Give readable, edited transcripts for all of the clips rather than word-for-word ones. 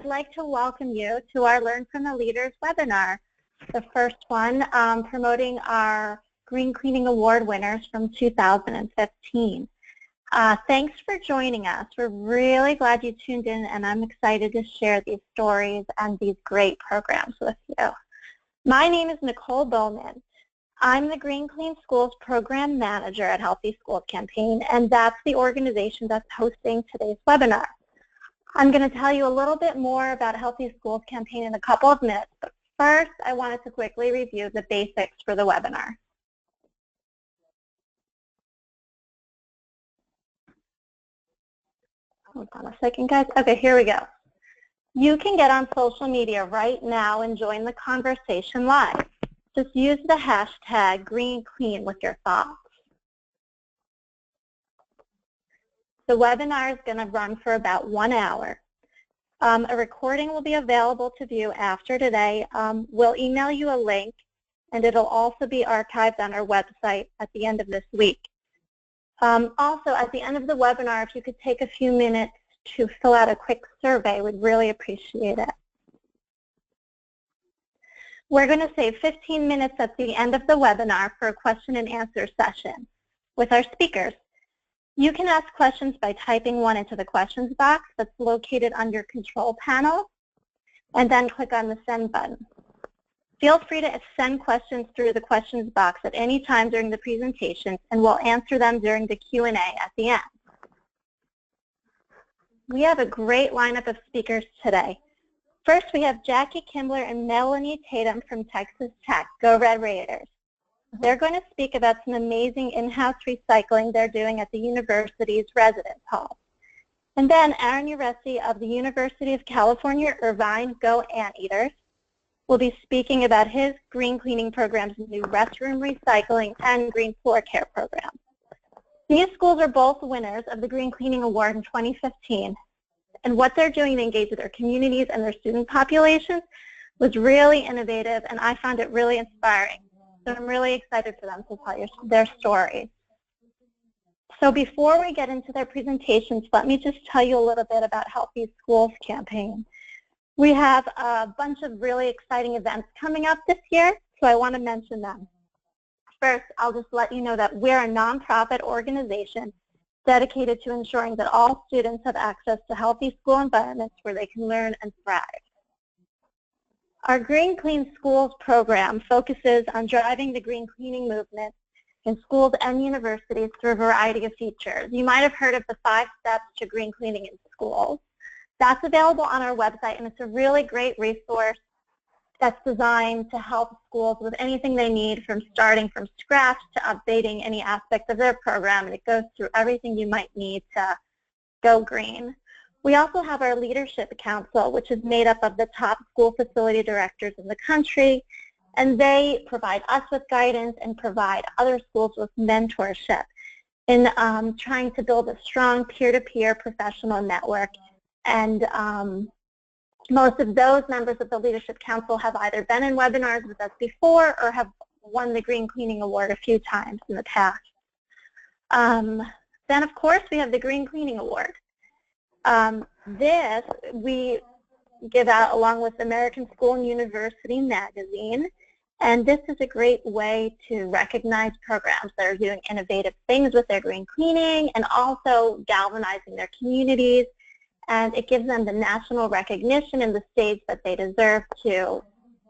I'd like to welcome you to our Learn from the Leaders webinar, the first one promoting our Green Cleaning Award winners from 2015. Thanks for joining us. We're really glad you tuned in, and I'm excited to share these stories and these great programs with you. My name is Nicole Bowman. I'm the Green Clean Schools Program Manager at Healthy Schools Campaign, and that's the organization that's hosting today's webinar. I'm going to tell you a little bit more about Healthy Schools Campaign in a couple of minutes, but first I wanted to quickly review the basics for the webinar. Hold on a second, guys. Okay, here we go. You can get on social media right now and join the conversation live. Just use the hashtag #GreenClean with your thoughts. The webinar is going to run for about 1 hour. A recording will be available to view after today. We'll email you a link, and it'll also be archived on our website at the end of this week. Also, at the end of the webinar, if you could take a few minutes to fill out a quick survey, we'd really appreciate it. We're going to save 15 minutes at the end of the webinar for a question and answer session with our speakers. You can ask questions by typing one into the questions box that's located on your control panel, and then click on the send button. Feel free to send questions through the questions box at any time during the presentation, and we'll answer them during the Q&A at the end. We have a great lineup of speakers today. First, we have Jackie Kimbler and Melanie Tatum from Texas Tech. Go Red Raiders. They're going to speak about some amazing in-house recycling they're doing at the university's residence hall. And then Aaron Uresti of the University of California, Irvine, Go Anteaters, will be speaking about his green cleaning program's new restroom recycling and green floor care program. These schools are both winners of the Green Cleaning Award in 2015, and what they're doing to engage with their communities and their student populations was really innovative, and I found it really inspiring. So I'm really excited for them to tell their stories. So before we get into their presentations, let me just tell you a little bit about Healthy Schools Campaign. We have a bunch of really exciting events coming up this year, so I want to mention them. First, I'll just let you know that we're a nonprofit organization dedicated to ensuring that all students have access to healthy school environments where they can learn and thrive. Our Green Clean Schools program focuses on driving the green cleaning movement in schools and universities through a variety of features. You might have heard of the 5 steps to green cleaning in schools. That's available on our website, and it's a really great resource that's designed to help schools with anything they need, from starting from scratch to updating any aspect of their program, and it goes through everything you might need to go green. We also have our Leadership Council, which is made up of the top school facility directors in the country, and they provide us with guidance and provide other schools with mentorship in trying to build a strong peer-to-peer professional network. And most of those members of the Leadership Council have either been in webinars with us before or have won the Green Cleaning Award a few times in the past. Then, of course, we have the Green Cleaning Award. This we give out along with American School and University magazine, and this is a great way to recognize programs that are doing innovative things with their green cleaning and also galvanizing their communities, and it gives them the national recognition and the stage that they deserve to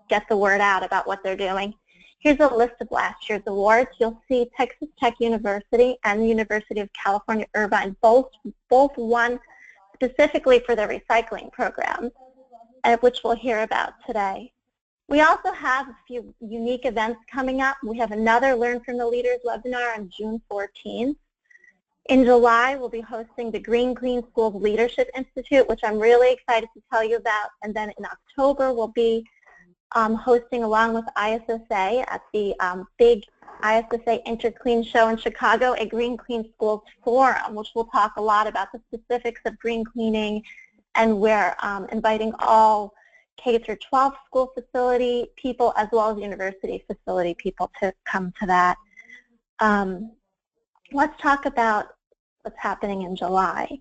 get the word out about what they're doing. Here's a list of last year's awards. You'll see Texas Tech University and the University of California, Irvine both won specifically for their recycling programs, which we'll hear about today. We also have a few unique events coming up. We have another Learn from the Leaders webinar on June 14th. In July, we'll be hosting the Green Clean Schools Leadership Institute, which I'm really excited to tell you about. And then in October, we'll be hosting, along with ISSA, at the big ISSA Interclean show in Chicago, a Green Clean Schools Forum, which will talk a lot about the specifics of green cleaning, and we're inviting all K-12 school facility people as well as university facility people to come to that. Let's talk about what's happening in July.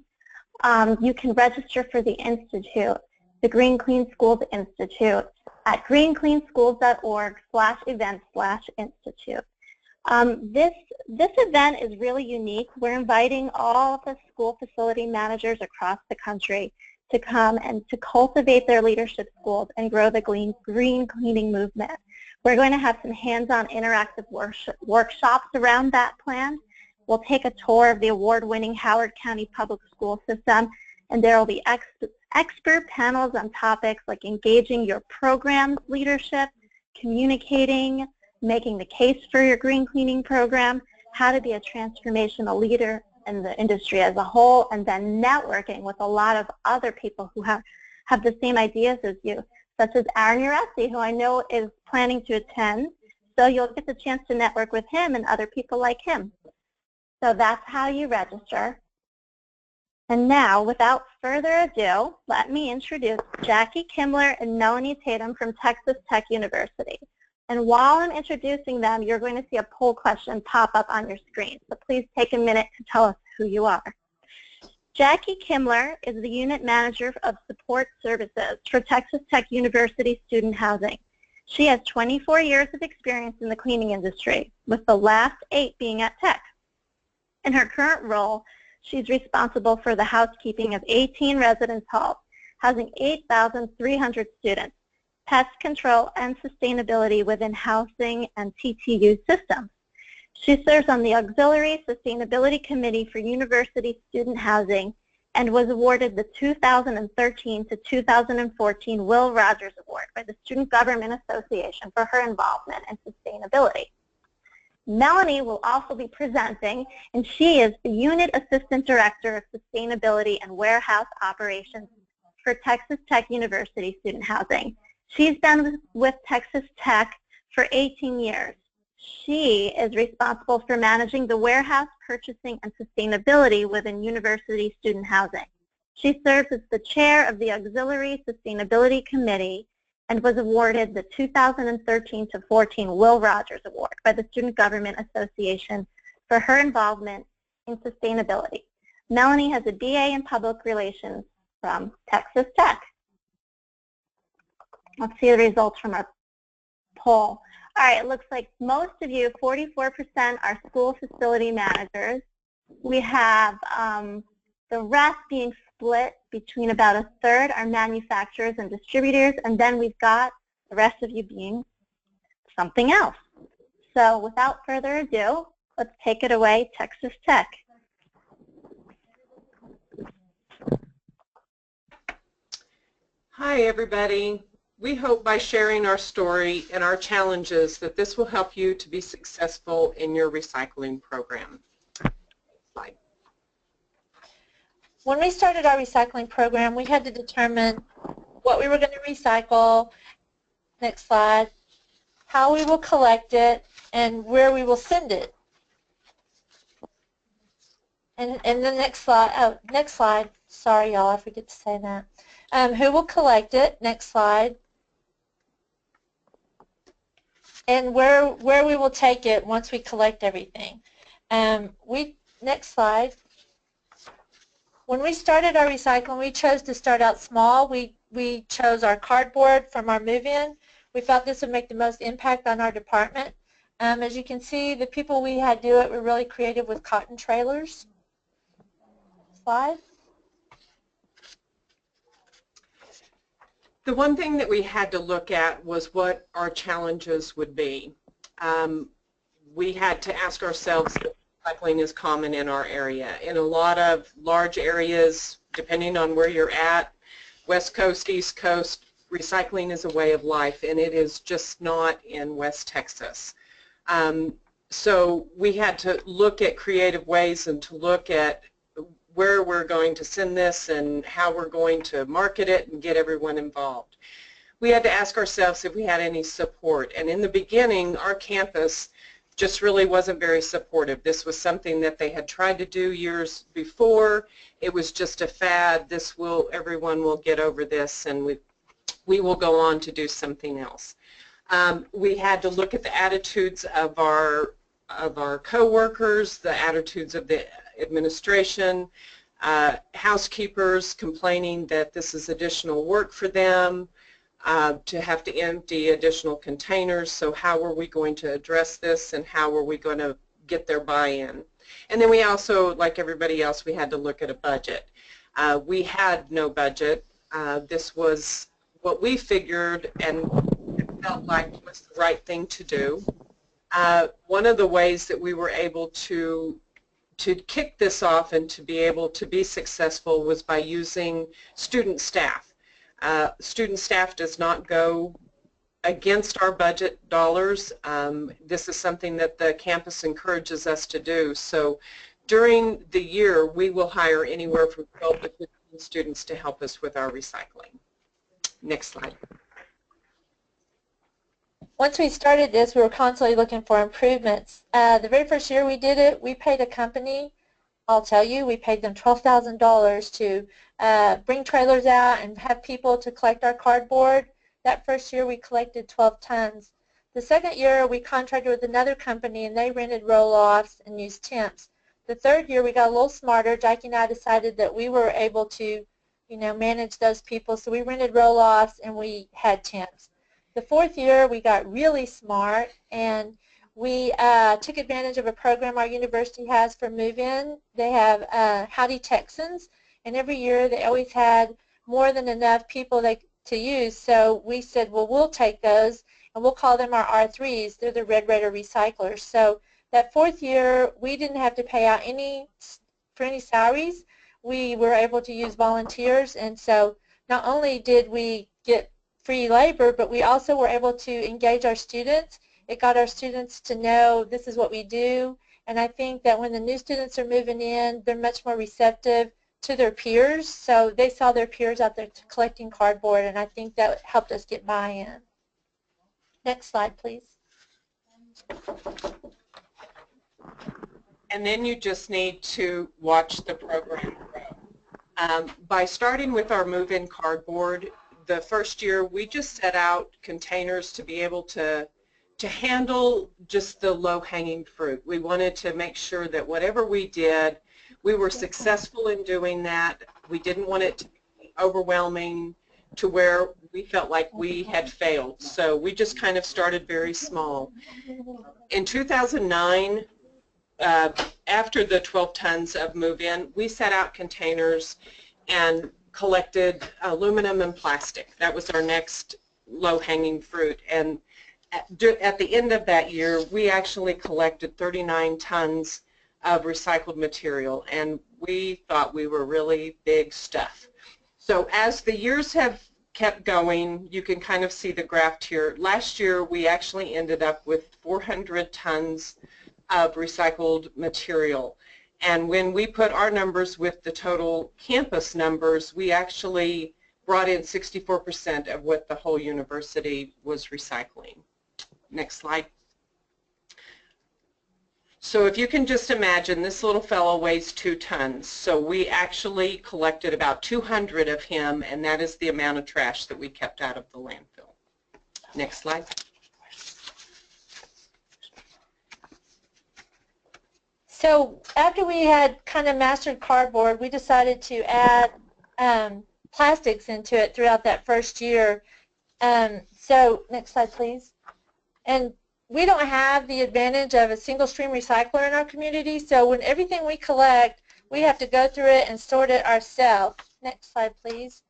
You can register for the Institute. the Green Clean Schools Institute at greencleanschools.org/events/institute. This event is really unique. We're inviting all of the school facility managers across the country to come and to cultivate their leadership skills and grow the green cleaning movement. We're going to have some hands-on interactive workshops around that plan. We'll take a tour of the award-winning Howard County Public School System, and there will be expert panels on topics like engaging your program's leadership, communicating, making the case for your green cleaning program, how to be a transformational leader in the industry as a whole, and then networking with a lot of other people who have the same ideas as you, such as Uresti, who I know is planning to attend. So you'll get the chance to network with him and other people like him. So that's how you register. And now, without further ado, let me introduce Jackie Kimbler and Melanie Tatum from Texas Tech University. And while I'm introducing them, you're going to see a poll question pop up on your screen. So please take a minute to tell us who you are. Jackie Kimbler is the Unit Manager of Support Services for Texas Tech University Student Housing. She has 24 years of experience in the cleaning industry, with the last 8 being at Tech. In her current role, she's responsible for the housekeeping of 18 residence halls, housing 8,300 students, pest control and sustainability within housing and TTU systems. She serves on the Auxiliary Sustainability Committee for University Student Housing and was awarded the 2013 to 2014 Will Rogers Award by the Student Government Association for her involvement in sustainability. Melanie will also be presenting, and she is the Unit Assistant Director of Sustainability and Warehouse Operations for Texas Tech University Student Housing. She's been with Texas Tech for 18 years. She is responsible for managing the warehouse, purchasing, and sustainability within university student housing. She serves as the chair of the Auxiliary Sustainability Committee and was awarded the 2013 to 14 Will Rogers Award by the Student Government Association for her involvement in sustainability. Melanie has a BA in Public Relations from Texas Tech. Let's see the results from our poll. All right, it looks like most of you, 44%, are school facility managers. We have the rest being split between about a third are manufacturers and distributors, and then we've got the rest of you being something else. So without further ado, let's take it away, Texas Tech. Hi, everybody. We hope by sharing our story and our challenges that this will help you to be successful in your recycling program. Slide. When we started our recycling program, we had to determine what we were going to recycle, next slide, how we will collect it, and where we will send it. And the next slide, sorry y'all, I forget to say that. Who will collect it, next slide. And where we will take it once we collect everything. Next slide. When we started our recycling, we chose to start out small. We chose our cardboard from our move-in. We felt this would make the most impact on our department. As you can see, the people we had do it were really creative with cotton trailers. Slide. The one thing that we had to look at was what our challenges would be. We had to ask ourselves if recycling is common in our area. In a lot of large areas, depending on where you're at, West Coast, East Coast, recycling is a way of life, and it is just not in West Texas. So we had to look at creative ways and to look at where we're going to send this and how we're going to market it and get everyone involved. We had to ask ourselves if we had any support, and in the beginning our campus just really wasn't very supportive. This was something that they had tried to do years before. It was just a fad. Everyone will get over this, and we will go on to do something else. We had to look at the attitudes of our co-workers, the attitudes of the administration, housekeepers complaining that this is additional work for them, to have to empty additional containers. So how are we going to address this, and how are we going to get their buy-in? And then we also, like everybody else, we had to look at a budget. We had no budget. This was what we figured and felt like was the right thing to do. One of the ways that we were able to kick this off and to be able to be successful was by using student staff. Student staff does not go against our budget dollars. This is something that the campus encourages us to do. So during the year, we will hire anywhere from 12 to 15 students to help us with our recycling. Next slide. Once we started this, we were constantly looking for improvements. The very first year we did it, we paid a company. I'll tell you, we paid them $12,000 to bring trailers out and have people to collect our cardboard. That first year we collected 12 tons. The second year we contracted with another company and they rented roll-offs and used temps. The third year we got a little smarter. Jackie and I decided that we were able to, manage those people, so we rented roll-offs and we had temps. The fourth year we got really smart and we took advantage of a program our university has for move-in. They have Howdy Texans, and every year they always had more than enough people to use. So we said, well, we'll take those and we'll call them our R3s. They're the Red Raider recyclers. So that fourth year we didn't have to pay out for any salaries. We were able to use volunteers, and so not only did we get free labor, but we also were able to engage our students. It got our students to know this is what we do, and I think that when the new students are moving in, they're much more receptive to their peers, so they saw their peers out there collecting cardboard, and I think that helped us get buy-in. Next slide, please. And then you just need to watch the program grow. By starting with our move-in cardboard, the first year we just set out containers to be able to handle just the low-hanging fruit. We wanted to make sure that whatever we did, we were successful in doing that. We didn't want it to be overwhelming to where we felt like we had failed. So we just kind of started very small. In 2009, after the 12 tons of move-in, we set out containers and collected aluminum and plastic. That was our next low-hanging fruit. And at the end of that year, we actually collected 39 tons of recycled material, and we thought we were really big stuff. So as the years have kept going, you can kind of see the graph here. Last year, we actually ended up with 400 tons of recycled material. And when we put our numbers with the total campus numbers, we actually brought in 64% of what the whole university was recycling. Next slide. So if you can just imagine, this little fellow weighs 2 tons. So we actually collected about 200 of him, and that is the amount of trash that we kept out of the landfill. Next slide. So after we had kind of mastered cardboard, we decided to add plastics into it throughout that first year. So next slide, please. And we don't have the advantage of a single stream recycler in our community, so when everything we collect, we have to go through it and sort it ourselves. Next slide, please.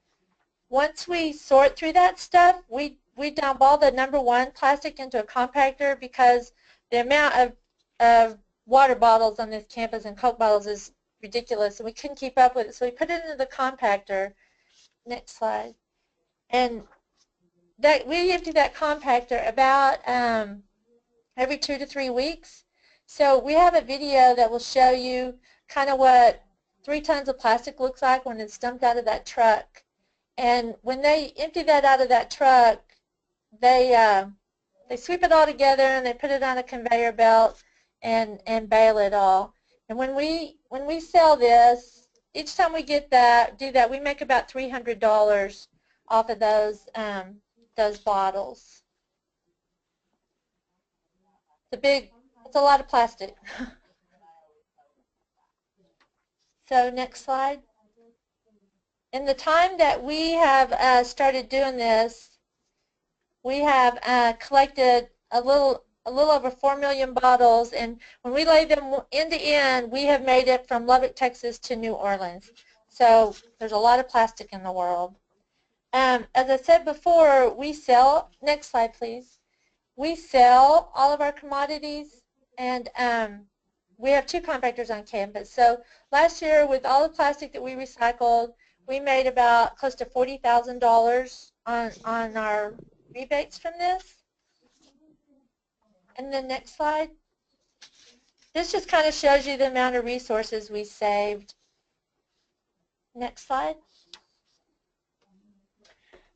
Once we sort through that stuff, we dump all the #1 plastic into a compactor because the amount of water bottles on this campus and Coke bottles is ridiculous, and we couldn't keep up with it, so we put it into the compactor. Next slide. And we empty that compactor about every 2 to 3 weeks. So we have a video that will show you kind of what 3 tons of plastic looks like when it's dumped out of that truck. And when they empty that out of that truck, they sweep it all together and they put it on a conveyor belt and bale it all. And when we sell this, each time we do that, we make about $300 off of those bottles. It's a lot of plastic. So next slide. In the time that we have started doing this, we have collected a little over 4 million bottles, and when we lay them end to end, we have made it from Lubbock, Texas to New Orleans. So there's a lot of plastic in the world. As I said before, we sell, next slide please, we sell all of our commodities, and we have 2 compactors on campus. So last year, with all the plastic that we recycled, we made about close to $40,000 on our rebates from this. And then next slide. This just kind of shows you the amount of resources we saved. Next slide.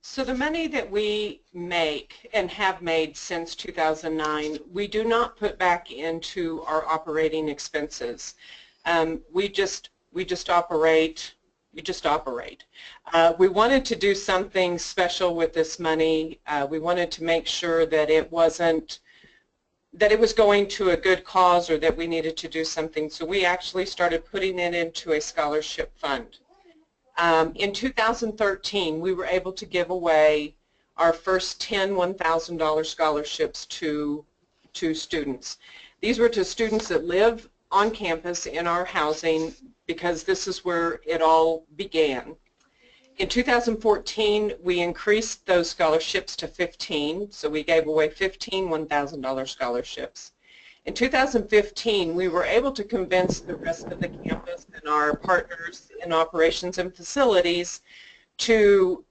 So the money that we make and have made since 2009, we do not put back into our operating expenses. We just operate. We just operate. We wanted to do something special with this money. We wanted to make sure that it wasn't, that it was going to a good cause or that we needed to do something. So we actually started putting it into a scholarship fund. In 2013, we were able to give away our first 10 $1,000 scholarships to students. These were to students that live on campus in our housing, because this is where it all began. In 2014, we increased those scholarships to 15, so we gave away 15 $1,000 scholarships. In 2015, we were able to convince the rest of the campus and our partners in operations and facilities to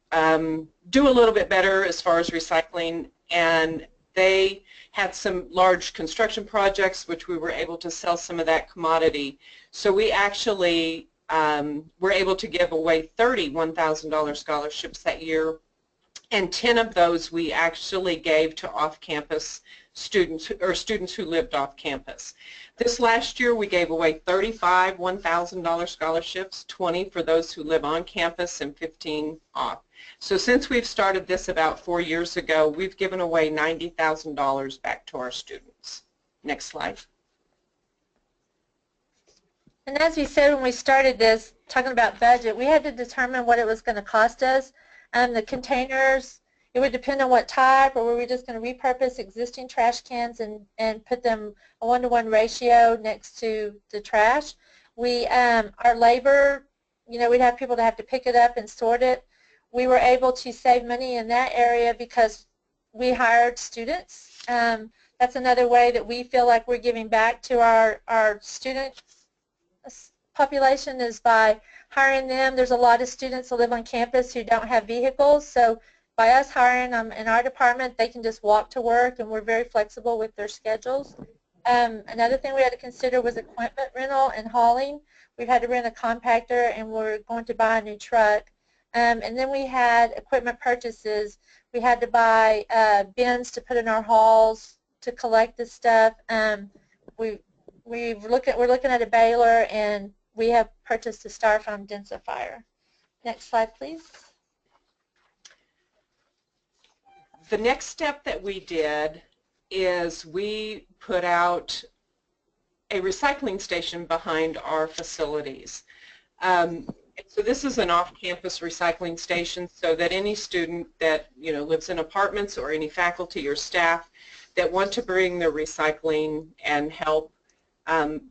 do a little bit better as far as recycling, and they had some large construction projects which we were able to sell some of that commodity. So we actually were able to give away 30 $1,000 scholarships that year, and 10 of those we actually gave to off-campus students, or students who lived off campus. This last year we gave away 35 $1,000 scholarships, 20 for those who live on campus and 15 off. So since we've started this about 4 years ago, we've given away $90,000 back to our students. Next slide. And as we said when we started this, talking about budget, we had to determine what it was going to cost us. The containers, it would depend on what type, or were we just going to repurpose existing trash cans and put them a 1-to-1 ratio next to the trash. We, our labor, you know, we'd have people to have to pick it up and sort it. We were able to save money in that area because we hired students. That's another way that we feel like we're giving back to our student population, is by hiring them. There's a lot of students that live on campus who don't have vehicles, so by us hiring them in our department, they can just walk to work, and we're very flexible with their schedules. Another thing we had to consider was equipment rental and hauling. We've had to rent a compactor, and we're going to buy a new truck. And then we had equipment purchases. We had to buy bins to put in our halls to collect the stuff. We're looking at a baler, and we have purchased a STYROFOAM densifier. Next slide, please. The next step that we did is we put out a recycling station behind our facilities. So this is an off-campus recycling station, so that any student that, you know, lives in apartments, or any faculty or staff that want to bring their recycling and help,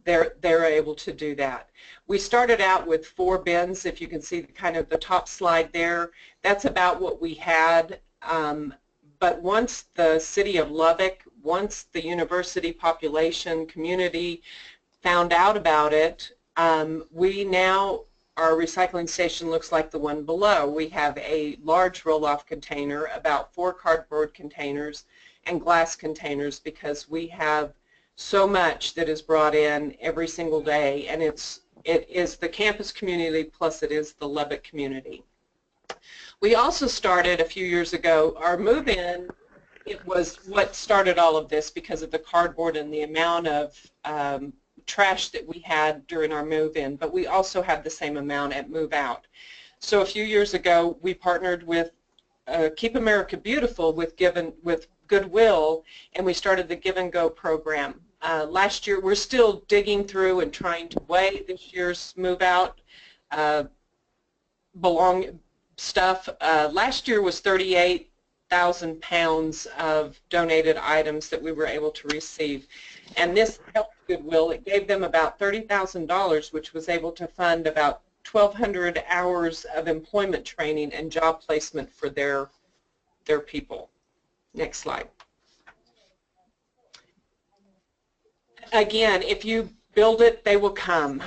they're able to do that. We started out with 4 bins. If you can see kind of the top slide there, that's about what we had. But once the city of Lubbock, once the university population community found out about it, our recycling station looks like the one below. We have a large roll-off container, about 4 cardboard containers and glass containers, because we have so much that is brought in every single day, and it is the campus community plus it is the Lubbock community. We also started a few years ago, our move-in, it was what started all of this because of the cardboard and the amount of trash that we had during our move-in, but we also had the same amount at move-out. So a few years ago, we partnered with Keep America Beautiful with Goodwill, and we started the Give and Go program. Last year, we're still digging through and trying to weigh this year's move out stuff. Last year was 38,000 pounds of donated items that we were able to receive. And this helped Goodwill. It gave them about $30,000, which was able to fund about 1,200 hours of employment training and job placement for their people. Next slide. Again, if you build it, they will come.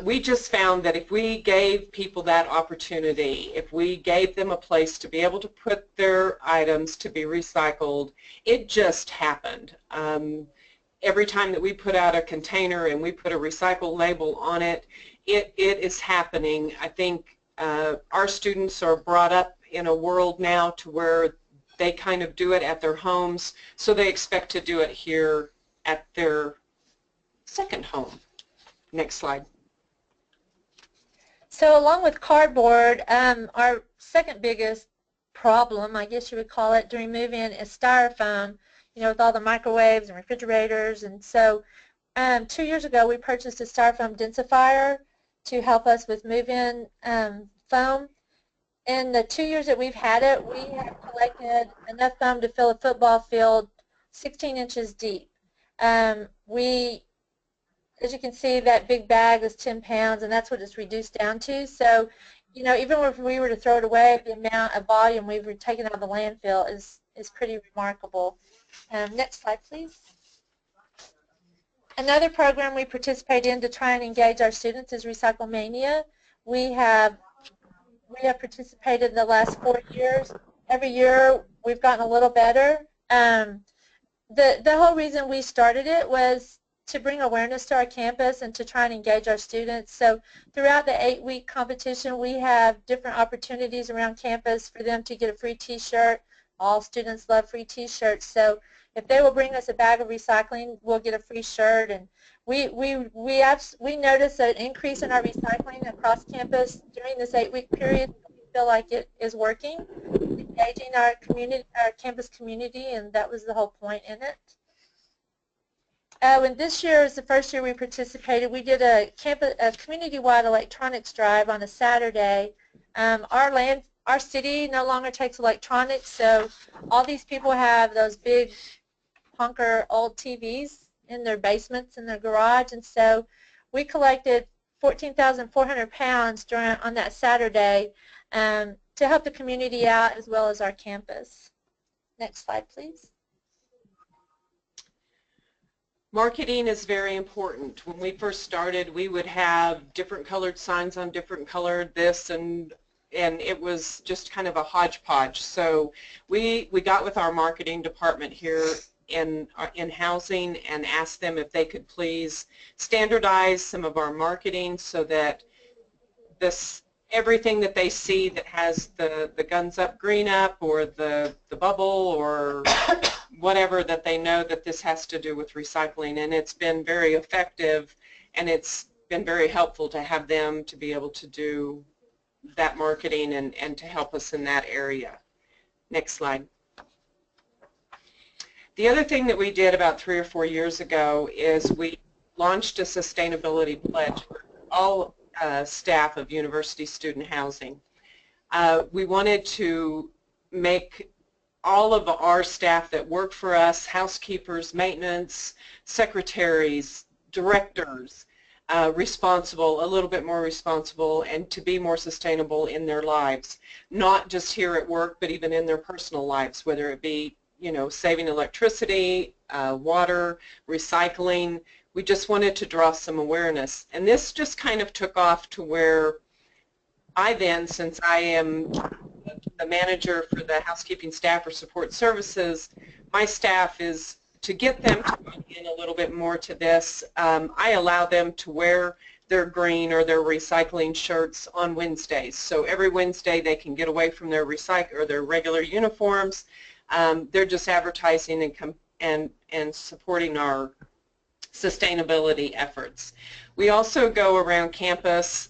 We just found that if we gave people that opportunity, if we gave them a place to be able to put their items to be recycled, it just happened. Every time that we put out a container and we put a recycle label on it, it is happening. I think our students are brought up in a world now to where they kind of do it at their homes, so they expect to do it here at their second home. Next slide. So along with cardboard, our second biggest problem, I guess you would call it, during move-in is styrofoam, you know, with all the microwaves and refrigerators. And so 2 years ago we purchased a styrofoam densifier to help us with move-in foam. In the 2 years that we've had it, we have collected enough foam to fill a football field 16 inches deep. As you can see, that big bag is 10 pounds, and that's what it's reduced down to. So, you know, even if we were to throw it away, the amount of volume we've taken out of the landfill is pretty remarkable. Next slide, please. Another program we participate in to try and engage our students is RECYCLEMANIA. We have participated the last 4 years. Every year we've gotten a little better. The whole reason we started it was to bring awareness to our campus and to try and engage our students. So throughout the 8-week competition, we have different opportunities around campus for them to get a free t-shirt. All students love free t-shirts. So if they will bring us a bag of recycling, we'll get a free shirt. And we noticed an increase in our recycling across campus during this 8-week period. We feel like it is working, engaging our community, our campus community, and that was the whole point in it. When this year is the first year we participated, we did a community-wide electronics drive on a Saturday. Our city no longer takes electronics, so all these people have those big honker old TVs in their basements, in their garage, and so we collected 14,400 pounds on that Saturday to help the community out as well as our campus. Next slide, please. Marketing is very important. When we first started, we would have different colored signs on different colored this, and it was just kind of a hodgepodge. So we got with our marketing department here in housing and asked them if they could please standardize some of our marketing so that everything that they see that has the guns up, green up, or the bubble, or whatever, that they know that this has to do with recycling. And it's been very effective, and it's been very helpful to have them to be able to do that marketing and to help us in that area. Next slide. The other thing that we did about 3 or 4 years ago is we launched a sustainability pledge for all staff of university student housing. We wanted to make all of our staff that work for us, housekeepers, maintenance, secretaries, directors, a little bit more responsible, and to be more sustainable in their lives, not just here at work, but even in their personal lives, whether it be, you know, saving electricity, water, recycling. We just wanted to draw some awareness, and this just kind of took off to where I then, since I am the manager for the housekeeping staff or support services, my staff is to get them to go in a little bit more to this. I allow them to wear their green or their recycling shirts on Wednesdays. So every Wednesday they can get away from their their regular uniforms. They're just advertising and supporting our sustainability efforts. We also go around campus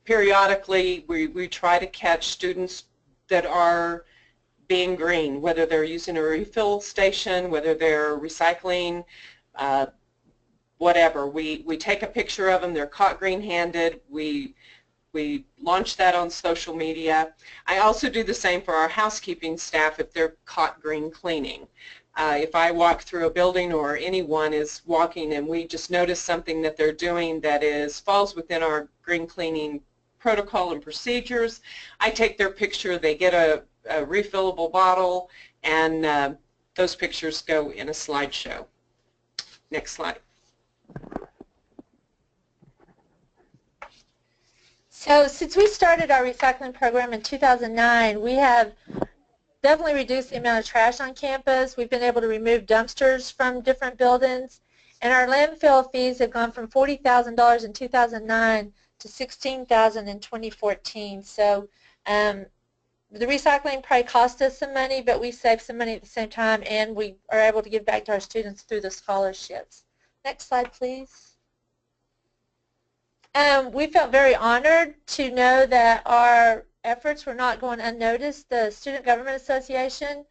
periodically. We try to catch students that are being green, whether they're using a refill station, whether they're recycling whatever. We take a picture of them. They're caught green-handed. We launch that on social media. I also do the same for our housekeeping staff if they're caught green cleaning. If I walk through a building or anyone is walking and we just notice something that they're doing that falls within our green cleaning protocol and procedures, I take their picture, they get a refillable bottle, and those pictures go in a slideshow. Next slide. So since we started our recycling program in 2009, we have definitely reduced the amount of trash on campus. We've been able to remove dumpsters from different buildings, and our landfill fees have gone from $40,000 in 2009 to $16,000 in 2014. So the recycling probably cost us some money, but we saved some money at the same time, and we are able to give back to our students through the scholarships. Next slide, please. We felt very honored to know that our efforts were not going unnoticed. The Student Government Association,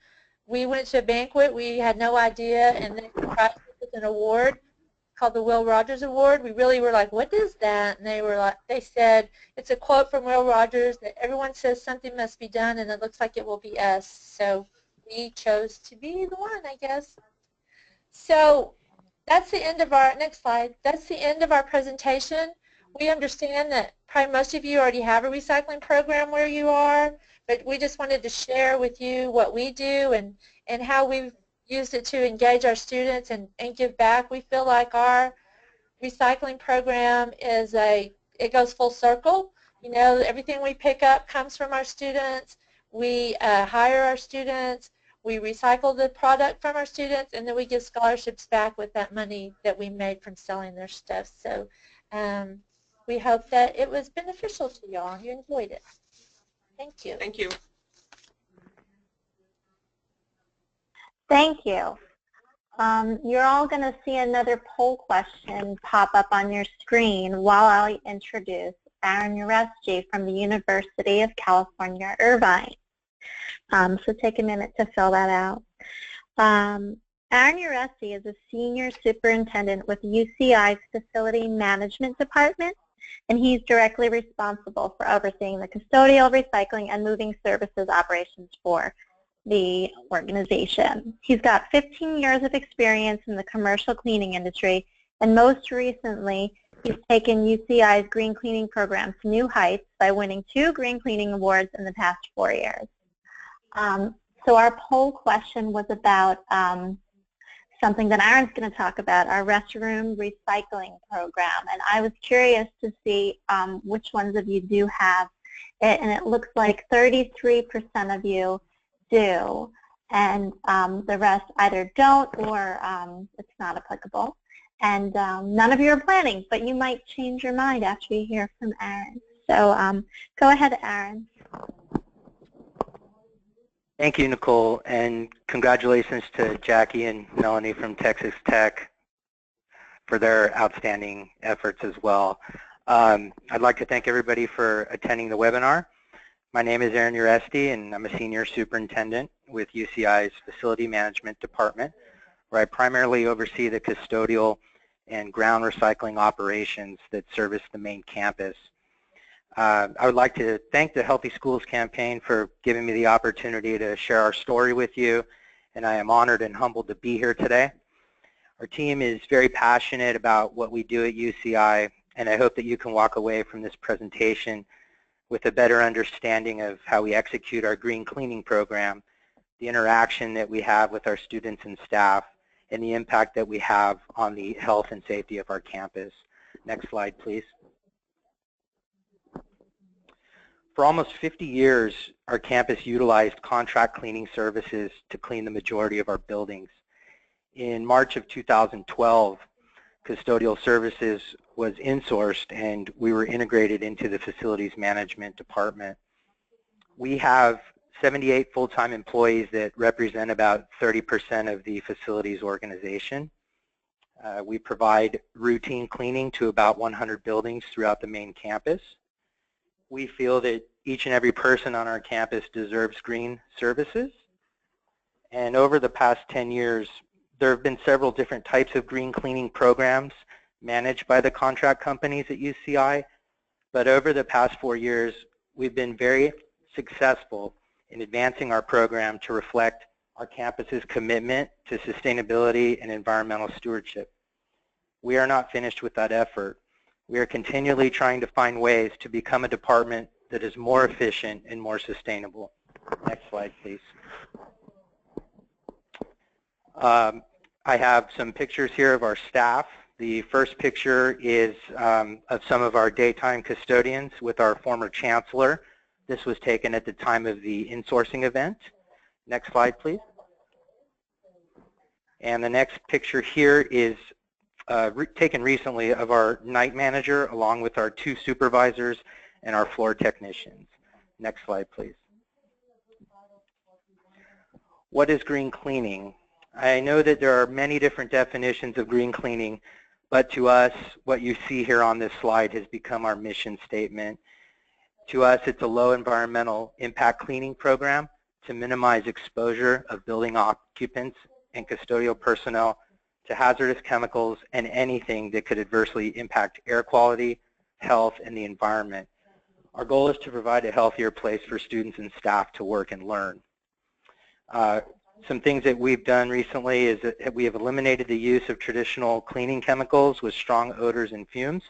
we went to a banquet, we had no idea, and they surprised us with an award called the Will Rogers Award. We really were like, what is that? And they said, it's a quote from Will Rogers that everyone says something must be done, and it looks like it will be us. So we chose to be the one, I guess. So that's the end of our, next slide, that's the end of our presentation. We understand that probably most of you already have a recycling program where you are, but we just wanted to share with you what we do and how we've used it to engage our students and give back. We feel like our recycling program is it goes full circle. You know, everything we pick up comes from our students. We hire our students. We recycle the product from our students, and then we give scholarships back with that money that we made from selling their stuff. So we hope that it was beneficial to y'all. You enjoyed it. Thank you. Thank you. Thank you. You're all going to see another poll question pop up on your screen while I introduce Aaron Uresti from the University of California, Irvine. So take a minute to fill that out. Aaron Uresti is a senior superintendent with UCI's Facility Management Department, and he's directly responsible for overseeing the custodial, recycling, and moving services operations for the organization. He's got 15 years of experience in the commercial cleaning industry, and most recently he's taken UCI's green cleaning program to new heights by winning 2 green cleaning awards in the past 4 years. So our poll question was about something that Aaron's going to talk about, our restroom recycling program. And I was curious to see which ones of you do have it, and it looks like 33% of you do, and the rest either don't or it's not applicable. And none of you are planning, but you might change your mind after you hear from Aaron. So go ahead, Aaron. Thank you, Nicole, and congratulations to Jackie and Melanie from Texas Tech for their outstanding efforts as well. I'd like to thank everybody for attending the webinar. My name is Aaron Uresti, and I'm a senior superintendent with UCI's Facility Management Department, where I primarily oversee the custodial and ground recycling operations that service the main campus. I would like to thank the Healthy Schools campaign for giving me the opportunity to share our story with you, and I am honored and humbled to be here today. Our team is very passionate about what we do at UCI, and I hope that you can walk away from this presentation with a better understanding of how we execute our green cleaning program, the interaction that we have with our students and staff, and the impact that we have on the health and safety of our campus. Next slide, please. For almost 50 years, our campus utilized contract cleaning services to clean the majority of our buildings. In March of 2012, custodial services was insourced and we were integrated into the Facilities Management Department. We have 78 full-time employees that represent about 30% of the facilities organization. We provide routine cleaning to about 100 buildings throughout the main campus. We feel that each and every person on our campus deserves green services. And over the past 10 years, there have been several different types of green cleaning programs managed by the contract companies at UCI, but over the past 4 years, we've been very successful in advancing our program to reflect our campus's commitment to sustainability and environmental stewardship. We are not finished with that effort. We are continually trying to find ways to become a department that is more efficient and more sustainable. Next slide, please. I have some pictures here of our staff. The first picture is of some of our daytime custodians with our former chancellor. This was taken at the time of the insourcing event. Next slide, please. And the next picture here is taken recently of our night manager along with our 2 supervisors and our floor technicians. Next slide, please. What is green cleaning? I know that there are many different definitions of green cleaning, but to us, what you see here on this slide has become our mission statement. To us, it's a low environmental impact cleaning program to minimize exposure of building occupants and custodial personnel to hazardous chemicals and anything that could adversely impact air quality, health, and the environment. Our goal is to provide a healthier place for students and staff to work and learn. Some things that we've done recently is that we have eliminated the use of traditional cleaning chemicals with strong odors and fumes.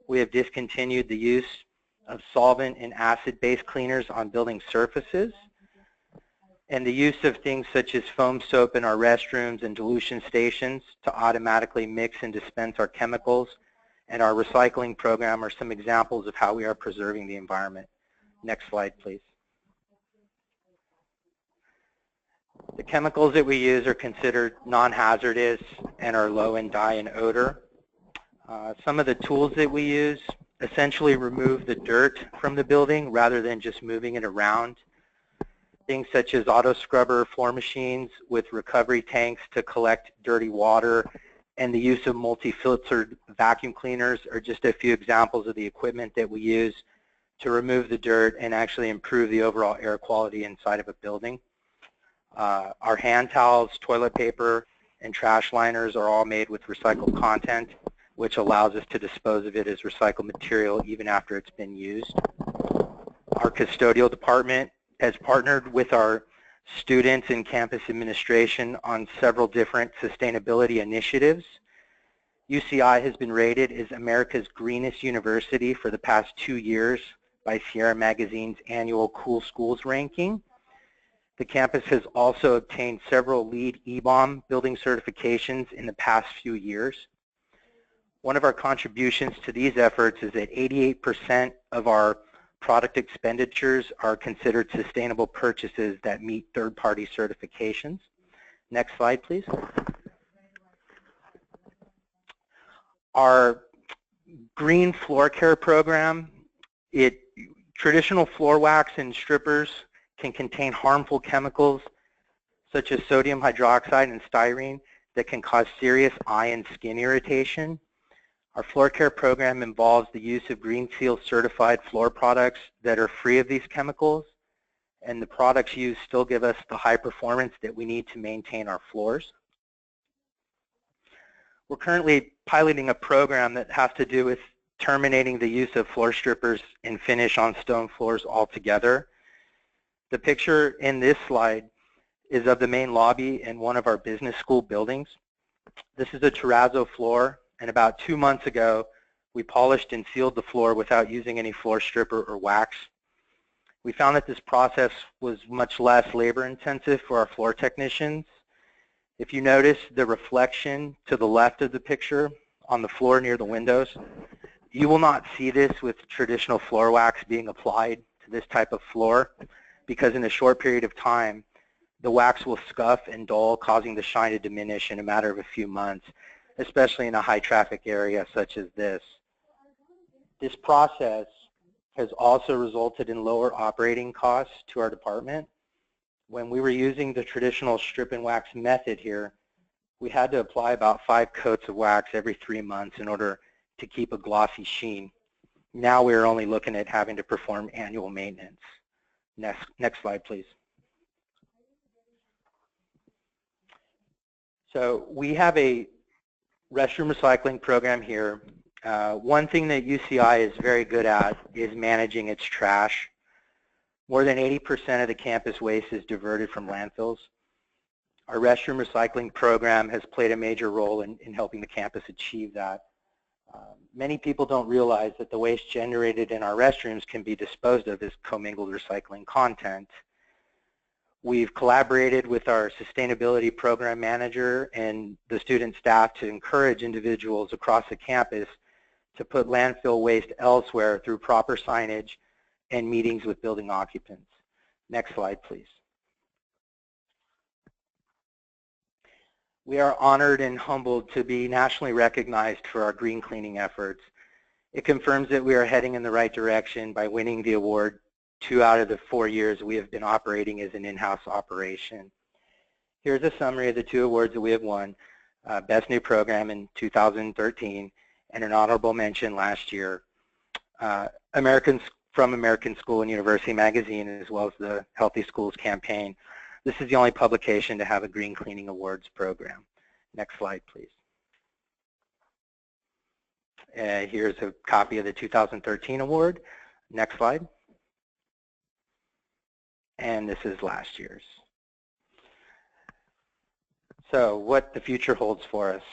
We have discontinued the use of solvent and acid-based cleaners on building surfaces. And the use of things such as foam soap in our restrooms and dilution stations to automatically mix and dispense our chemicals, and our recycling program are some examples of how we are preserving the environment. Next slide, please. The chemicals that we use are considered non-hazardous and are low in dye and odor. Some of the tools that we use essentially remove the dirt from the building rather than just moving it around. Things such as auto scrubber floor machines with recovery tanks to collect dirty water and the use of multi-filtered vacuum cleaners are just a few examples of the equipment that we use to remove the dirt and actually improve the overall air quality inside of a building. Our hand towels, toilet paper, and trash liners are all made with recycled content, which allows us to dispose of it as recycled material even after it's been used. Our custodial department has partnered with our students and campus administration on several different sustainability initiatives. UCI has been rated as America's greenest university for the past 2 years by Sierra Magazine's annual Cool Schools ranking. The campus has also obtained several LEED EBOM building certifications in the past few years. One of our contributions to these efforts is that 88% of our product expenditures are considered sustainable purchases that meet third-party certifications. Next slide, please. Our green floor care program, traditional floor wax and strippers can contain harmful chemicals such as sodium hydroxide and styrene that can cause serious eye and skin irritation. Our floor care program involves the use of Green Seal certified floor products that are free of these chemicals, and the products used still give us the high performance that we need to maintain our floors. We're currently piloting a program that has to do with terminating the use of floor strippers and finish on stone floors altogether. The picture in this slide is of the main lobby in one of our business school buildings. This is a terrazzo floor, and about 2 months ago, we polished and sealed the floor without using any floor stripper or wax. We found that this process was much less labor intensive for our floor technicians. If you notice the reflection to the left of the picture on the floor near the windows, you will not see this with traditional floor wax being applied to this type of floor, because in a short period of time, the wax will scuff and dull, causing the shine to diminish in a matter of a few months, especially in a high traffic area such as this. This process has also resulted in lower operating costs to our department. When we were using the traditional strip and wax method here, we had to apply about 5 coats of wax every 3 months in order to keep a glossy sheen. Now we're only looking at having to perform annual maintenance. Next slide, please. So we have a restroom recycling program here. One thing that UCI is very good at is managing its trash. More than 80% of the campus waste is diverted from landfills. Our restroom recycling program has played a major role in helping the campus achieve that. Many people don't realize that the waste generated in our restrooms can be disposed of as commingled recycling content. We've collaborated with our sustainability program manager and the student staff to encourage individuals across the campus to put landfill waste elsewhere through proper signage and meetings with building occupants. Next slide, please. We are honored and humbled to be nationally recognized for our green cleaning efforts. It confirms that we are heading in the right direction by winning the award 2 out of the 4 years we have been operating as an in-house operation. Here's a summary of the 2 awards that we have won. Best New Program in 2013 and an honorable mention last year. From American School and University Magazine, as well as the Healthy Schools campaign. This is the only publication to have a Green Cleaning Awards program. Next slide, please. Here's a copy of the 2013 award. Next slide. And this is last year's. So what the future holds for us.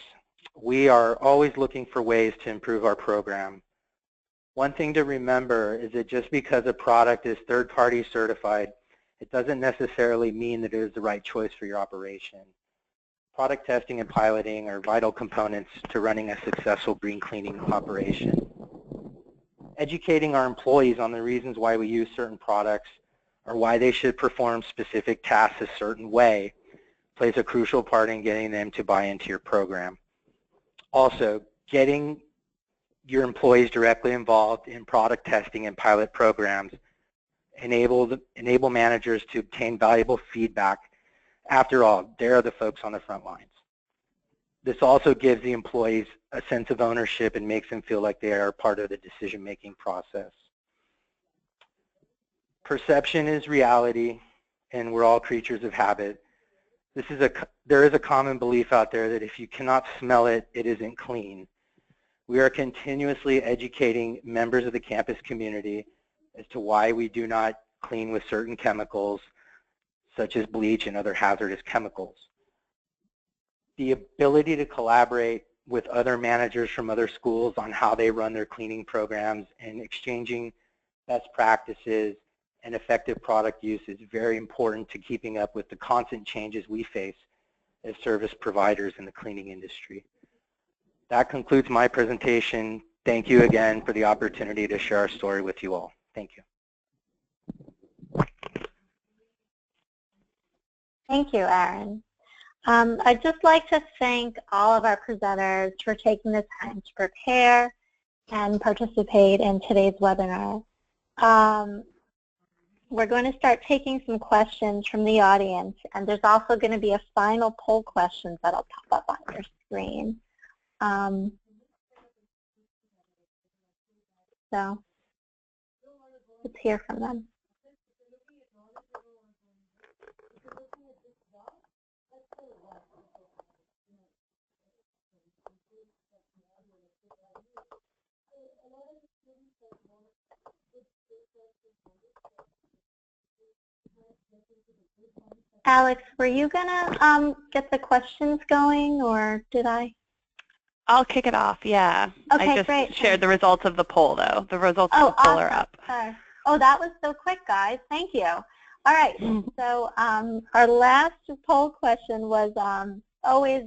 We are always looking for ways to improve our program. One thing to remember is that just because a product is third-party certified, it doesn't necessarily mean that it is the right choice for your operation. Product testing and piloting are vital components to running a successful green cleaning operation. Educating our employees on the reasons why we use certain products or why they should perform specific tasks a certain way plays a crucial part in getting them to buy into your program. Also, getting your employees directly involved in product testing and pilot programs enable managers to obtain valuable feedback. After all, they're the folks on the front lines. This also gives the employees a sense of ownership and makes them feel like they are part of the decision-making process. Perception is reality, and we're all creatures of habit. There is a common belief out there that if you cannot smell it, it isn't clean. We are continuously educating members of the campus community as to why we do not clean with certain chemicals, such as bleach and other hazardous chemicals. The ability to collaborate with other managers from other schools on how they run their cleaning programs and exchanging best practices and effective product use is very important to keeping up with the constant changes we face as service providers in the cleaning industry. That concludes my presentation. Thank you again for the opportunity to share our story with you all. Thank you. Thank you, Aaron. I'd just like to thank all of our presenters for taking the time to prepare and participate in today's webinar. We're going to start taking some questions from the audience, and there's also going to be a final poll question that'll pop up on your screen. So let's hear from them. Alex, were you going to get the questions going, or did I? I'll kick it off, yeah. Okay, I just great. shared the results of the poll, though. The results of the poll are up. Oh, that was so quick, guys. Thank you. All right. So our last poll question was, I'm always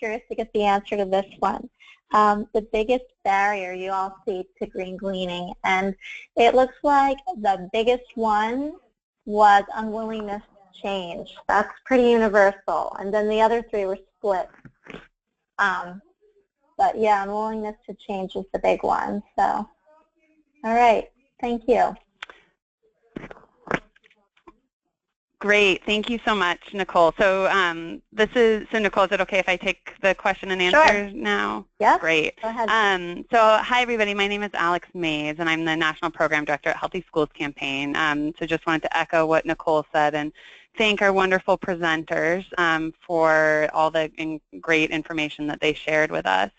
curious to get the answer to this one. The biggest barrier you all see to green cleaning, and it looks like the biggest one was unwillingness to change. That's pretty universal. And then the other 3 were split. But yeah, unwillingness to change is the big one. So, all right, thank you. Great. Thank you so much, Nicole. So Nicole, is it okay if I take the question and answer now? Yeah. Great. Go ahead. So hi, everybody. My name is Alex Mays, and I'm the National Program Director at Healthy Schools Campaign. So just wanted to echo what Nicole said and thank our wonderful presenters for all the great information that they shared with us.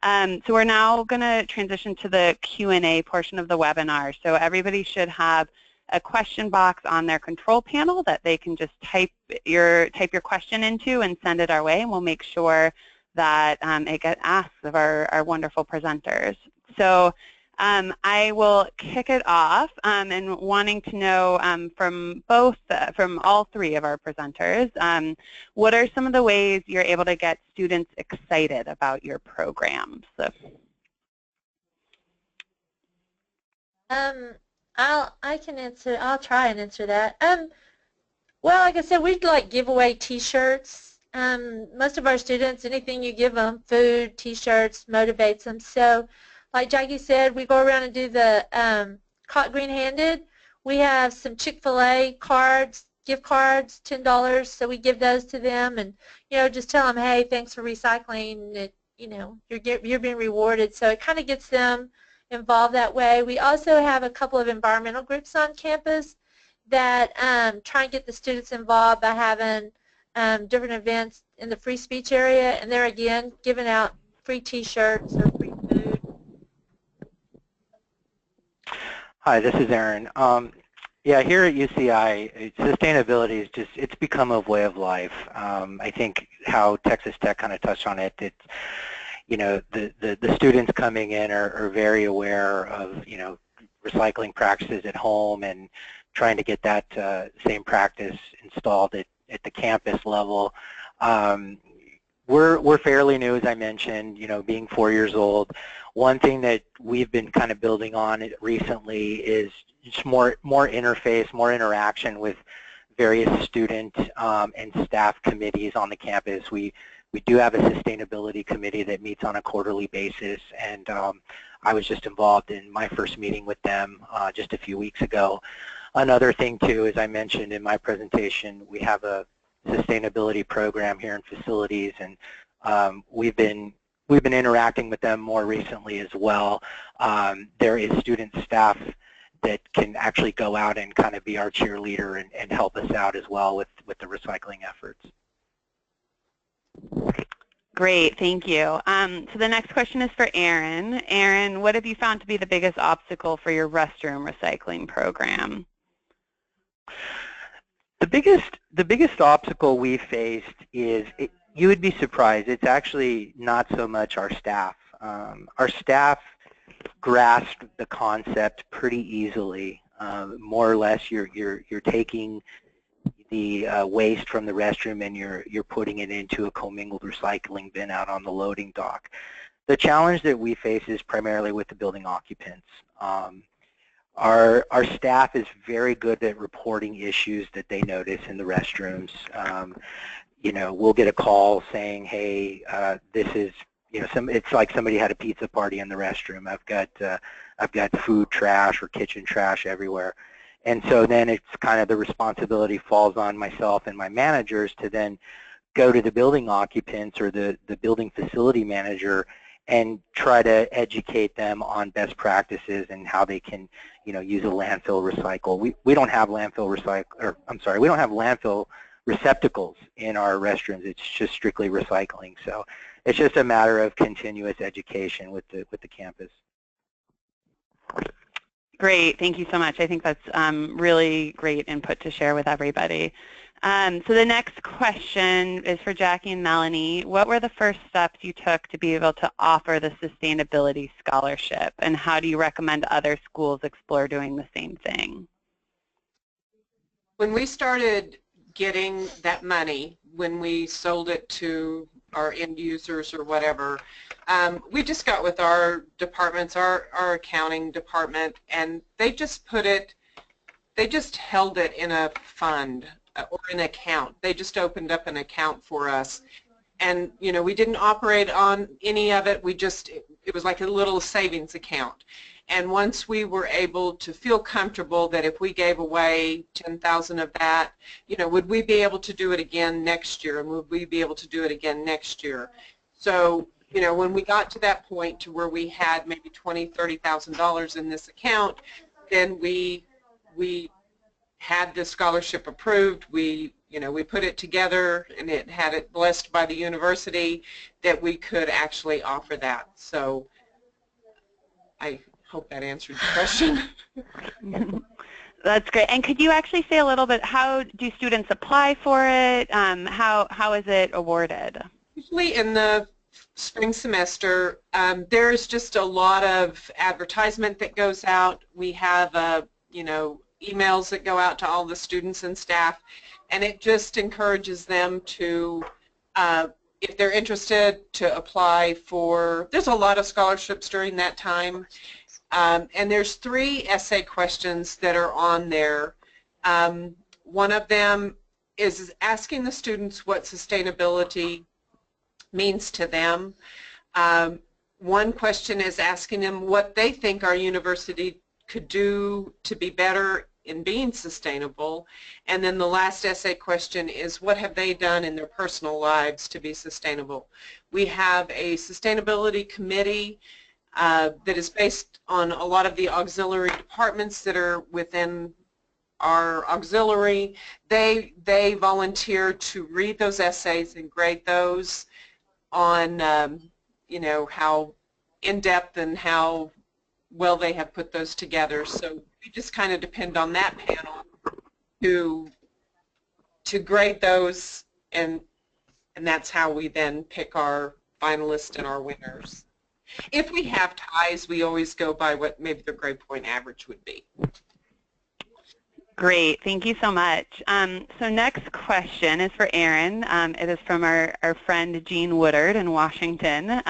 So we're now going to transition to the Q&A portion of the webinar. So everybody should have a question box on their control panel that they can just type your question into and send it our way, and we'll make sure that it gets asked of our wonderful presenters. So I will kick it off and wanting to know from all three of our presenters, what are some of the ways you're able to get students excited about your programs? So. I'll try and answer that. Well, like I said, we'd like give away T-shirts. Most of our students, anything you give them, food, T-shirts, motivates them. So, like Jackie said, we go around and do the Caught Green-Handed. We have some Chick-fil-A cards, gift cards, $10. So we give those to them, and just tell them, hey, thanks for recycling. You're being rewarded. So it kind of gets them involved that way. We also have a couple of environmental groups on campus that try and get the students involved by having different events in the free speech area, and they're again giving out free T-shirts or free food. Hi, this is Aaron. Yeah, here at UCI, sustainability is it's become a way of life. I think how Texas Tech kind of touched on it, the students coming in are very aware of, recycling practices at home and trying to get that same practice installed at the campus level. We're fairly new, as I mentioned, being 4 years old. One thing that we've been kind of building on recently is just more interface, more interaction with various student and staff committees on the campus. We do have a sustainability committee that meets on a quarterly basis, and I was just involved in my first meeting with them just a few weeks ago. Another thing, too, as I mentioned in my presentation, we have a sustainability program here in facilities, and we've been interacting with them more recently as well. There is student staff that can actually go out and kind of be our cheerleader and help us out as well with the recycling efforts. Great, thank you. So the next question is for Aaron. Aaron, what have you found to be the biggest obstacle for your restroom recycling program? The biggest obstacle we faced is, you would be surprised, it's actually not so much our staff. Our staff grasped the concept pretty easily. More or less, you're taking the waste from the restroom and you're putting it into a commingled recycling bin out on the loading dock. The challenge that we face is primarily with the building occupants. Our staff is very good at reporting issues that they notice in the restrooms. We'll get a call saying, hey, this is, it's like somebody had a pizza party in the restroom. I've got food trash or kitchen trash everywhere. And so then it's kind of the responsibility falls on myself and my managers to then go to the building occupants or the building facility manager and try to educate them on best practices and how they can, use a landfill recycle. We don't have landfill we don't have landfill receptacles in our restrooms. It's just strictly recycling. So it's just a matter of continuous education with the campus. Great, thank you so much. I think that's really great input to share with everybody. So the next question is for Jackie and Melanie. What were the first steps you took to be able to offer the sustainability scholarship, and how do you recommend other schools explore doing the same thing? When we started getting that money, when we sold it to our end users or whatever, we just got with our departments, our accounting department, and they just held it in a fund or an account. They just opened up an account for us, and we didn't operate on any of it. We just, it was like a little savings account. And once we were able to feel comfortable that if we gave away 10,000 of that, you know, would we be able to do it again next year, and would we be able to do it again next year? So, you know, when we got to that point to where we had maybe $20,000, $30,000 in this account, then we had the scholarship approved. We put it together, and it had it blessed by the university that we could actually offer that. So I hope that answered the question. That's great. And could you actually say a little bit, how do students apply for it? How is it awarded? Usually in the spring semester, there's just a lot of advertisement that goes out. We have, emails that go out to all the students and staff, and it just encourages them to, if they're interested, to apply for, there's a lot of scholarships during that time. And there's 3 essay questions that are on there. One of them is asking the students what sustainability means to them. One question is asking them what they think our university could do to be better in being sustainable. And then the last essay question is what have they done in their personal lives to be sustainable. We have a sustainability committee that is based on a lot of the auxiliary departments that are within our auxiliary. They volunteer to read those essays and grade those on how in-depth and how well they have put those together. So we just kind of depend on that panel to grade those, and that's how we then pick our finalists and our winners. If we have ties, we always go by what maybe the grade point average would be. Great, thank you so much. So next question is for Erin. It is from our friend Jean Woodard in Washington.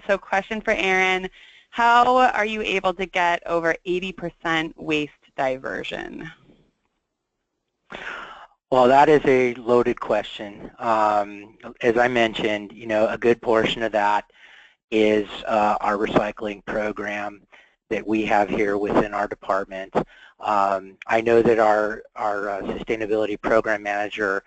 So question for Erin, how are you able to get over 80% waste diversion? Well, that is a loaded question. As I mentioned, a good portion of that is our recycling program that we have here within our department. I know that our sustainability program manager,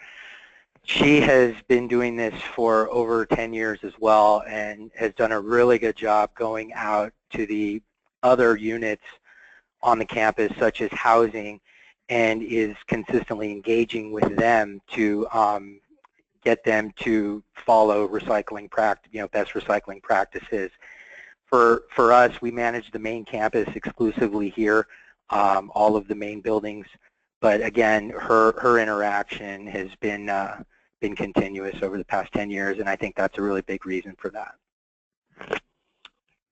she has been doing this for over 10 years as well, and has done a really good job going out to the other units on the campus, such as housing, and is consistently engaging with them to get them to follow recycling best recycling practices. For us, we manage the main campus exclusively here, all of the main buildings. But again, her interaction has been continuous over the past 10 years, and I think that's a really big reason for that.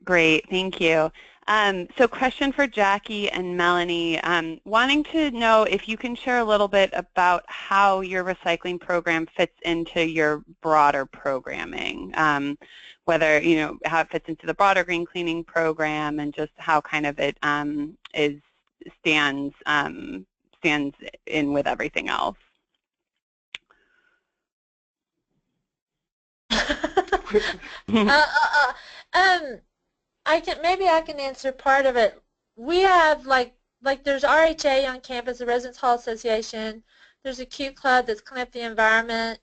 Great, thank you. So question for Jackie and Melanie, wanting to know if you can share a little bit about how your recycling program fits into your broader programming, whether, how it fits into the broader green cleaning program, and just how kind of it stands in with everything else. Maybe I can answer part of it. We have like there's RHA on campus, the Residence Hall Association. There's a Q Club that's Clean Up the Environment.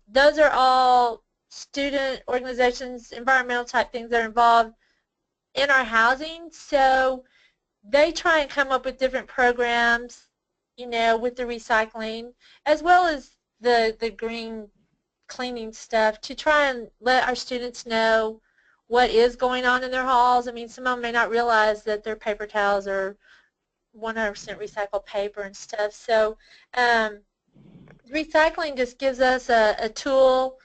Those are all student organizations, environmental type things that are involved in our housing. So they try and come up with different programs, with the recycling, as well as the green cleaning stuff, to try and let our students know what is going on in their halls. I mean, some of them may not realize that their paper towels are 100% recycled paper and stuff. So recycling just gives us a tool.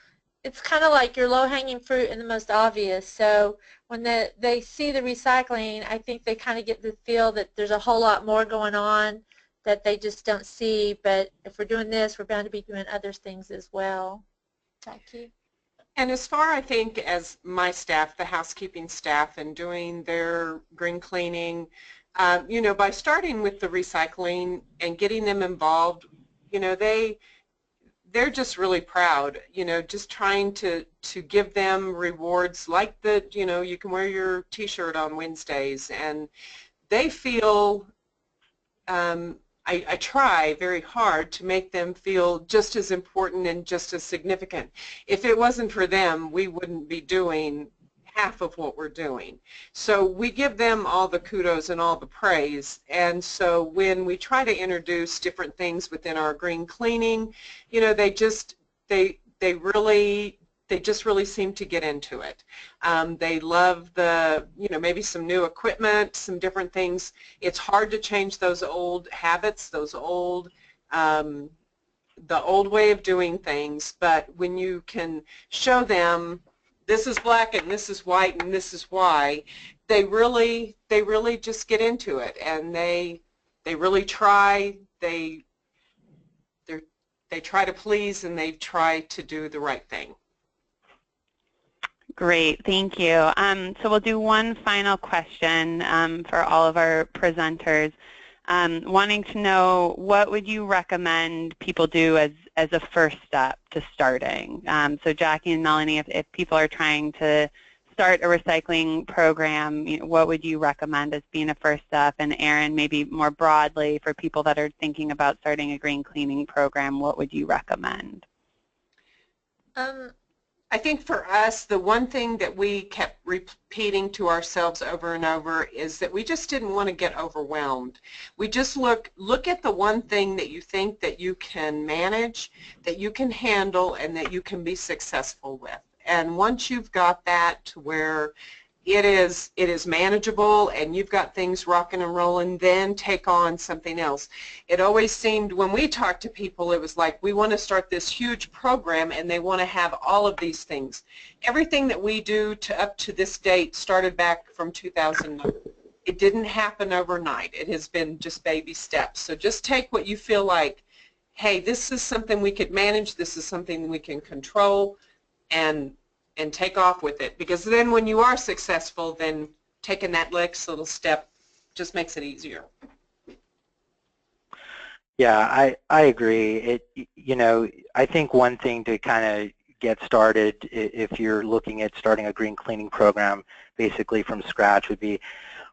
It's kind of like your low-hanging fruit and the most obvious. So when they see the recycling, I think they kind of get the feel that there's a whole lot more going on that they just don't see. But if we're doing this, we're bound to be doing other things as well. Jackie? And as far, I think, as my staff, the housekeeping staff, and doing their green cleaning, by starting with the recycling and getting them involved, they're just really proud, you know, just trying to give them rewards like the, you know, you can wear your t-shirt on Wednesdays, and they feel, I try very hard to make them feel just as important and just as significant. If it wasn't for them, we wouldn't be doing half of what we're doing. So we give them all the kudos and all the praise, and so when we try to introduce different things within our green cleaning, you know, they just really seem to get into it. They love the, you know, maybe some new equipment, some different things. It's hard to change those old habits, those old the old way of doing things, but when you can show them this is black and this is white and this is why, they really just get into it, and they really try. They try to please, and they try to do the right thing. Great, thank you. So we'll do one final question for all of our presenters. Wanting to know, what would you recommend people do as a first step to starting? So Jackie and Melanie, if people are trying to start a recycling program, you know, what would you recommend as being a first step? And Erin, maybe more broadly for people that are thinking about starting a green cleaning program, what would you recommend? I think for us, the one thing that we kept repeating to ourselves over and over is that we just didn't want to get overwhelmed. We just look at the one thing that you think that you can manage, that you can handle, and that you can be successful with. And once you've got that to where it is manageable and you've got things rocking and rolling, then take on something else. It always seemed, when we talked to people, it was like, we want to start this huge program and they want to have all of these things. Everything that we do up to this date started back from 2009. It didn't happen overnight. It has been just baby steps. So just take what you feel like, hey, this is something we could manage, this is something we can control, and take off with it, because then when you are successful, then taking that next little step just makes it easier. Yeah, I agree. You know, I think one thing to kind of get started, if you're looking at starting a green cleaning program basically from scratch, would be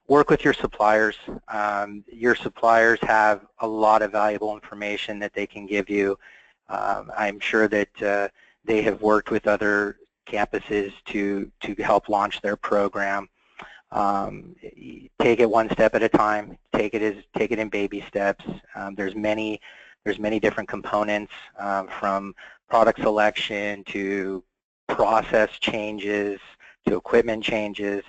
work with your suppliers. Your suppliers have a lot of valuable information that they can give you. I'm sure that they have worked with other campuses to help launch their program. Take it one step at a time. Take it in baby steps. There's many different components, from product selection to process changes to equipment changes.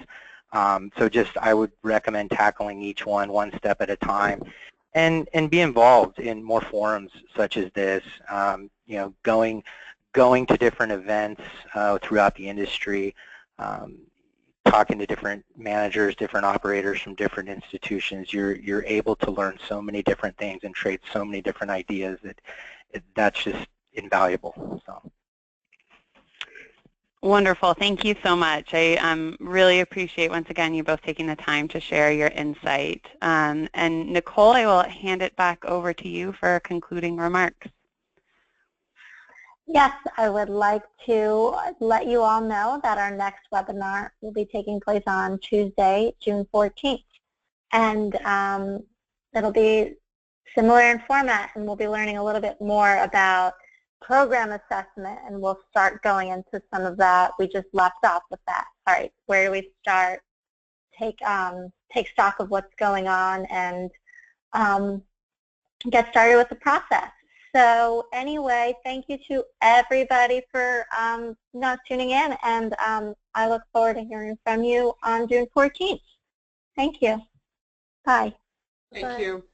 So just I would recommend tackling each one step at a time, and be involved in more forums such as this. You know, going to different events throughout the industry, talking to different managers, different operators from different institutions. You're able to learn so many different things and trade so many different ideas that's just invaluable. So. Wonderful. Thank you so much. I really appreciate, once again, you both taking the time to share your insight. And Nicole, I will hand it back over to you for concluding remarks. Yes, I would like to let you all know that our next webinar will be taking place on Tuesday, June 14th. And it'll be similar in format, and we'll be learning a little bit more about program assessment, and we'll start going into some of that. We just left off with that. All right, where do we start? Take stock of what's going on and get started with the process. So anyway, thank you to everybody for tuning in, and I look forward to hearing from you on June 14th. Thank you. Bye. Thank you.